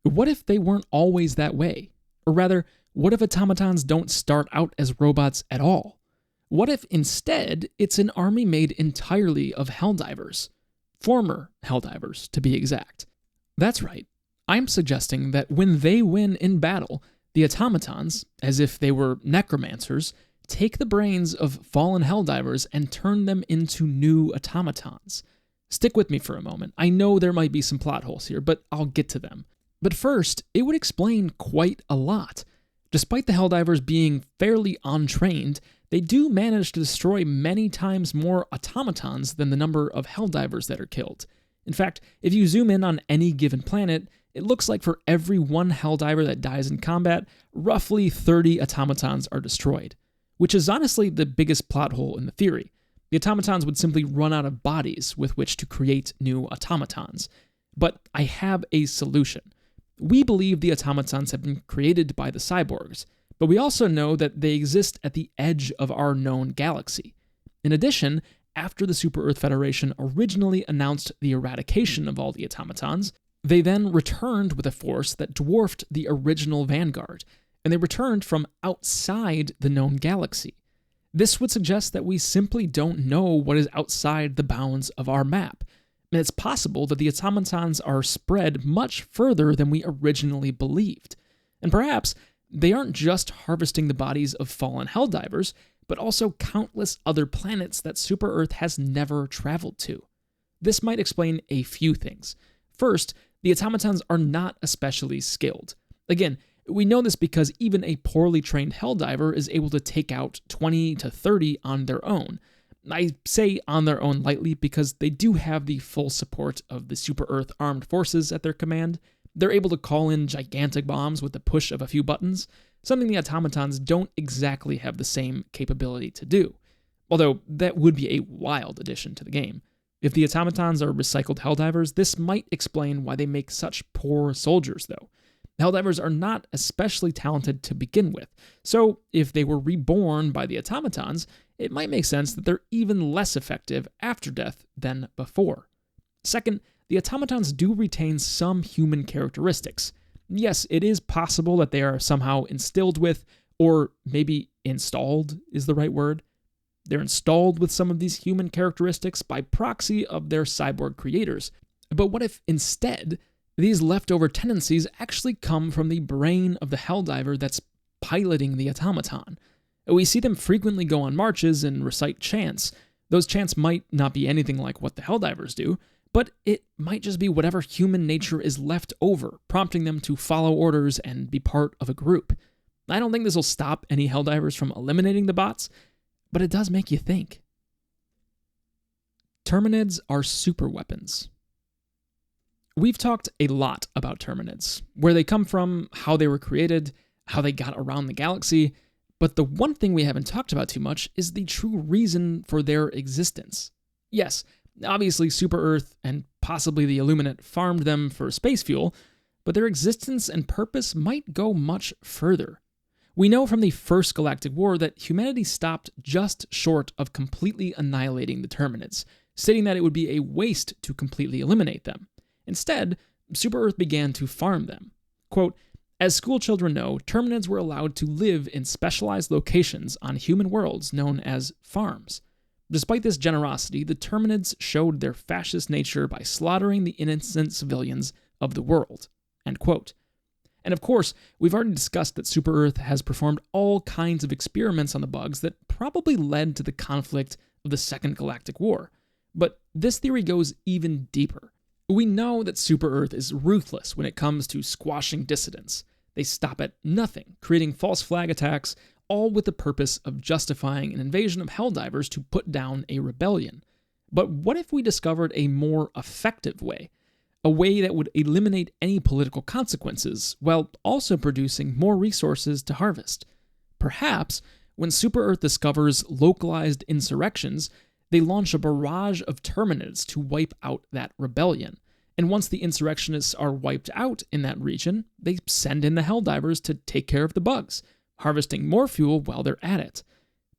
what if they weren't always that way? Or rather, what if automatons don't start out as robots at all? What if instead it's an army made entirely of Helldivers? Former Helldivers, to be exact. That's right. I'm suggesting that when they win in battle, the automatons, as if they were necromancers, take the brains of fallen Helldivers and turn them into new automatons. Stick with me for a moment. I know there might be some plot holes here, but I'll get to them. But first, it would explain quite a lot. Despite the Helldivers being fairly untrained, they do manage to destroy many times more automatons than the number of Helldivers that are killed. In fact, if you zoom in on any given planet, it looks like for every one Helldiver that dies in combat, roughly 30 automatons are destroyed, which is honestly the biggest plot hole in the theory. The automatons would simply run out of bodies with which to create new automatons. But I have a solution. We believe the automatons have been created by the cyborgs, but we also know that they exist at the edge of our known galaxy. In addition, after the Super Earth Federation originally announced the eradication of all the automatons, they then returned with a force that dwarfed the original Vanguard, and they returned from outside the known galaxy. This would suggest that we simply don't know what is outside the bounds of our map, and it's possible that the automatons are spread much further than we originally believed. And perhaps they aren't just harvesting the bodies of fallen Helldivers, but also countless other planets that Super Earth has never traveled to. This might explain a few things. First, the automatons are not especially skilled. Again, we know this because even a poorly trained Helldiver is able to take out 20 to 30 on their own. I say on their own lightly because they do have the full support of the Super Earth armed forces at their command. They're able to call in gigantic bombs with the push of a few buttons, something the automatons don't exactly have the same capability to do. Although that would be a wild addition to the game. If the automatons are recycled Helldivers, this might explain why they make such poor soldiers, though. Helldivers are not especially talented to begin with, so if they were reborn by the automatons, it might make sense that they're even less effective after death than before. Second, the automatons do retain some human characteristics. Yes, it is possible that they are somehow instilled with, or maybe installed is the right word. They're installed with some of these human characteristics by proxy of their cyborg creators. But what if instead, these leftover tendencies actually come from the brain of the Helldiver that's piloting the automaton? We see them frequently go on marches and recite chants. Those chants might not be anything like what the Helldivers do, but it might just be whatever human nature is left over, prompting them to follow orders and be part of a group. I don't think this will stop any Helldivers from eliminating the bots, but it does make you think. Terminids are super weapons. We've talked a lot about Terminids, where they come from, how they were created, how they got around the galaxy, but the one thing we haven't talked about too much is the true reason for their existence. Yes, obviously Super Earth and possibly the Illuminate farmed them for space fuel, but their existence and purpose might go much further. We know from the First Galactic War that humanity stopped just short of completely annihilating the Terminids, stating that it would be a waste to completely eliminate them. Instead, Super-Earth began to farm them. Quote, as schoolchildren know, Terminids were allowed to live in specialized locations on human worlds known as farms. Despite this generosity, the Terminids showed their fascist nature by slaughtering the innocent civilians of the world. End quote. And of course, we've already discussed that Super-Earth has performed all kinds of experiments on the bugs that probably led to the conflict of the Second Galactic War. But this theory goes even deeper. We know that Super-Earth is ruthless when it comes to squashing dissidents. They stop at nothing, creating false flag attacks, all with the purpose of justifying an invasion of Helldivers to put down a rebellion. But what if we discovered a more effective way? A way that would eliminate any political consequences, while also producing more resources to harvest? Perhaps, when Super-Earth discovers localized insurrections, they launch a barrage of Terminids to wipe out that rebellion. And once the insurrectionists are wiped out in that region, they send in the Helldivers to take care of the bugs, harvesting more fuel while they're at it.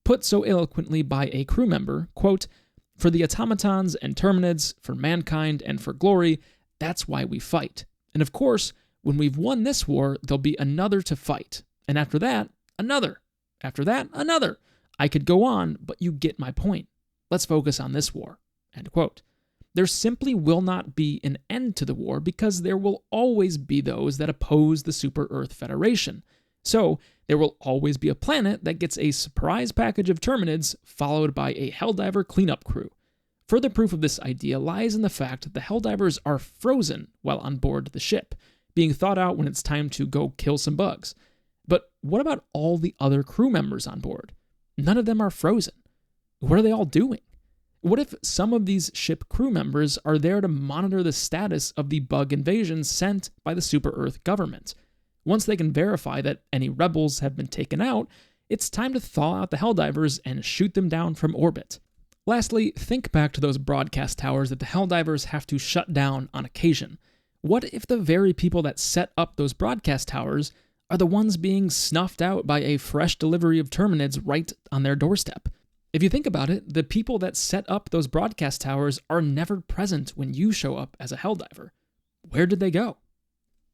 Put so eloquently by a crew member, quote, for the automatons and Terminids, for mankind and for glory, that's why we fight. And of course, when we've won this war, there'll be another to fight. And after that, another. After that, another. I could go on, but you get my point. Let's focus on this war. End quote. There simply will not be an end to the war because there will always be those that oppose the Super-Earth Federation. So, there will always be a planet that gets a surprise package of Terminids followed by a Helldiver cleanup crew. Further proof of this idea lies in the fact that the Helldivers are frozen while on board the ship, being thawed out when it's time to go kill some bugs. But what about all the other crew members on board? None of them are frozen. What are they all doing? What if some of these ship crew members are there to monitor the status of the bug invasion sent by the Super-Earth government? Once they can verify that any rebels have been taken out, it's time to thaw out the Helldivers and shoot them down from orbit. Lastly, think back to those broadcast towers that the Helldivers have to shut down on occasion. What if the very people that set up those broadcast towers are the ones being snuffed out by a fresh delivery of Terminids right on their doorstep? If you think about it, the people that set up those broadcast towers are never present when you show up as a Helldiver. Where did they go?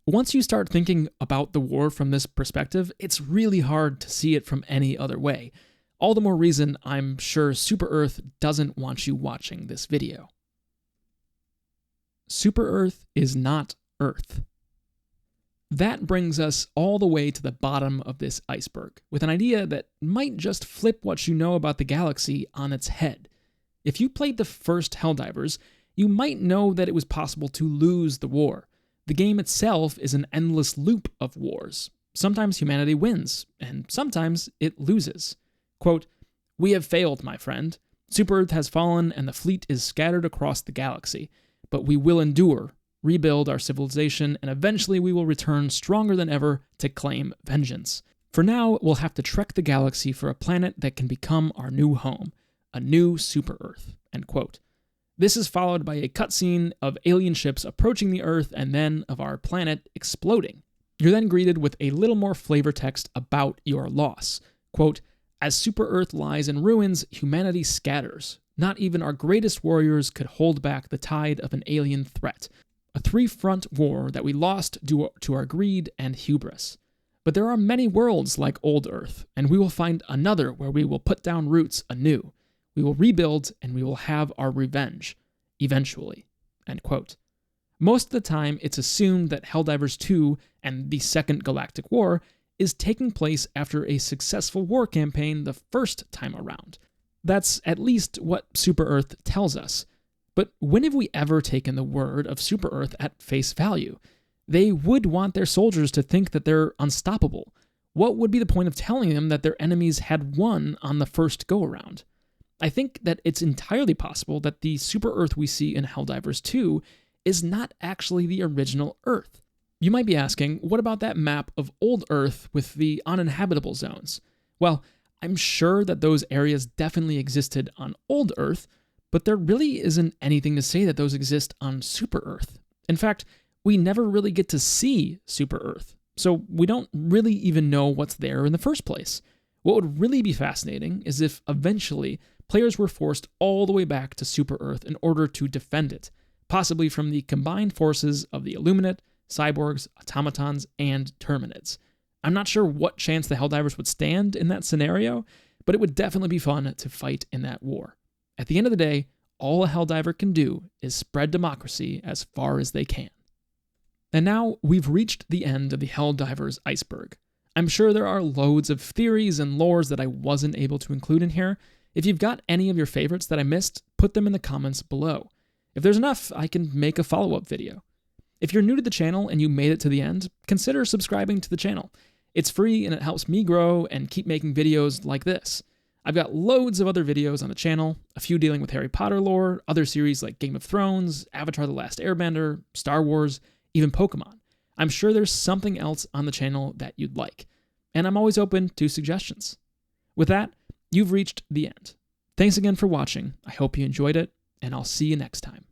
Once you start thinking about the war from this perspective, it's really hard to see it from any other way. All the more reason I'm sure Super-Earth doesn't want you watching this video. Super-Earth is not Earth. That brings us all the way to the bottom of this iceberg, with an idea that might just flip what you know about the galaxy on its head. If you played the first Helldivers, you might know that it was possible to lose the war. The game itself is an endless loop of wars. Sometimes humanity wins, and sometimes it loses. Quote, we have failed, my friend. Super-Earth has fallen, and the fleet is scattered across the galaxy. But we will endure, rebuild our civilization, and eventually we will return stronger than ever to claim vengeance. For now, we'll have to trek the galaxy for a planet that can become our new home, a new Super-Earth, end quote. This is followed by a cutscene of alien ships approaching the Earth and then of our planet exploding. You're then greeted with a little more flavor text about your loss. Quote, as Super-Earth lies in ruins, humanity scatters. Not even our greatest warriors could hold back the tide of an alien threat. A three-front war that we lost due to our greed and hubris. But there are many worlds like Old Earth, and we will find another where we will put down roots anew. We will rebuild, and we will have our revenge. Eventually. End quote. Most of the time, it's assumed that Helldivers 2 and the Second Galactic War is taking place after a successful war campaign the first time around. That's at least what Super-Earth tells us. But when have we ever taken the word of Super-Earth at face value? They would want their soldiers to think that they're unstoppable. What would be the point of telling them that their enemies had won on the first go-around? I think that it's entirely possible that the Super-Earth we see in Helldivers 2 is not actually the original Earth. You might be asking, what about that map of Old Earth with the uninhabitable zones? Well, I'm sure that those areas definitely existed on Old Earth, but there really isn't anything to say that those exist on Super-Earth. In fact, we never really get to see Super-Earth. so we don't really even know what's there in the first place. What would really be fascinating is if eventually players were forced all the way back to Super Earth in order to defend it, possibly from the combined forces of the Illuminate, cyborgs, automatons, and Terminids. I'm not sure what chance the Helldivers would stand in that scenario, but it would definitely be fun to fight in that war. At the end of the day, all a Helldiver can do is spread democracy as far as they can. And now we've reached the end of the Helldivers Iceberg. I'm sure there are loads of theories and lores that I wasn't able to include in here. If you've got any of your favorites that I missed, put them in the comments below. If there's enough, I can make a follow-up video. If you're new to the channel and you made it to the end, consider subscribing to the channel. It's free and it helps me grow and keep making videos like this. I've got loads of other videos on the channel, a few dealing with Harry Potter lore, other series like Game of Thrones, Avatar: The Last Airbender, Star Wars, even Pokemon. I'm sure there's something else on the channel that you'd like, and I'm always open to suggestions. With that, you've reached the end. Thanks again for watching. I hope you enjoyed it, and I'll see you next time.